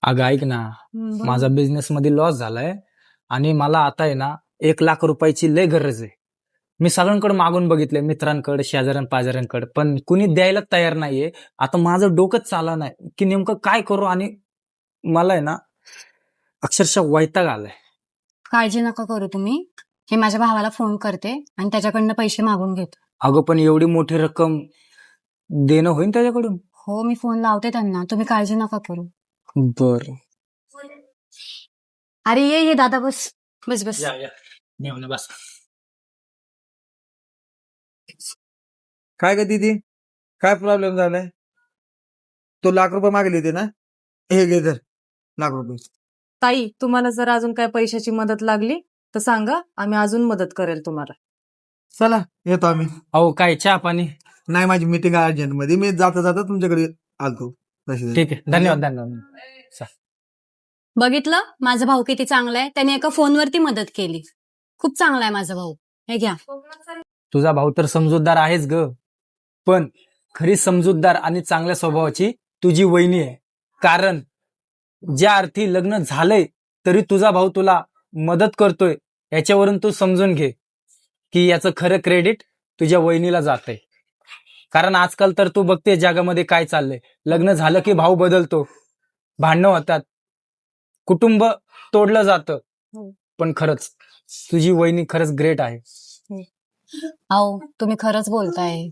अगं ऐक ना, बोल माझा ना. बिझनेस मध्ये लॉस झालाय आणि मला आता आहे ना 1 लाख रुपयाची लय गरज आहे. मी सगळ्यांकडे मागून बघितलंय, मित्रांकडे, शेजाऱ्यां पाजाऱ्यांकडे, पण कुणी द्यायला तयार नाहीये. आता माझं डोकंच चाललं नाही की नेमकं काय करू, आणि मला आहे ना अक्षरशः वैताग आलाय. काळजी नका करू तुम्ही. हे माझ्या भावाला फोन करते आणि त्याच्याकडनं पैसे मागून घेतो. अगं पण एवढी मोठी रक्कम देणं होईल त्याच्याकडून? हो, मी फोन लावते त्यांना. तुम्ही काळजी नका करू. बर. अरे ये दादा, बस बस बस. या मेवणे बस. काय ग दीदी, काय प्रॉब्लेम झालाय? तो ₹1,00,000 मागले होते ना, हे घे धर ₹1,00,000. ताई, तुम्हाला जर अजून काय पैशाची मदत लागली तर सांगा, आम्ही अजून मदत करेल तुम्हाला. चला येतो आम्ही. अहो काय चहा पाणी? नाही, माझी मीटिंग आहे अर्जंट मध्ये, मी जाता जाता तुमच्याकडे आलतो. ठीक आहे, धन्यवाद धन्यवाद. बघितलं माझा भाऊ किती चांगला आहे. त्याने एका फोनवरती मदत केली. खूप चांगला आहे माझा भाऊ. हे घ्या. तुझा भाऊ तर समजूतदार आहेच ग, पण खरी समजूतदार आणि चांगल्या स्वभावाची तुझी वहिनी आहे. कारण ज्या अर्थी लग्न झालंय तरी तुझा भाऊ तुला मदत करतोय, याच्यावरून तू समजून घे की याचं खरं क्रेडिट तुझ्या वहिनीला जातंय. कारण आजकाल तर तू बघते जगामध्ये काय चाललंय, लग्न झालं की भाऊ बदलतो, भांडणं होतात, कुटुंब तोडलं जातं. पण खरंच तुझी वहिनी खरंच ग्रेट आहे. अहो, तुम्ही खरंच बोलताय.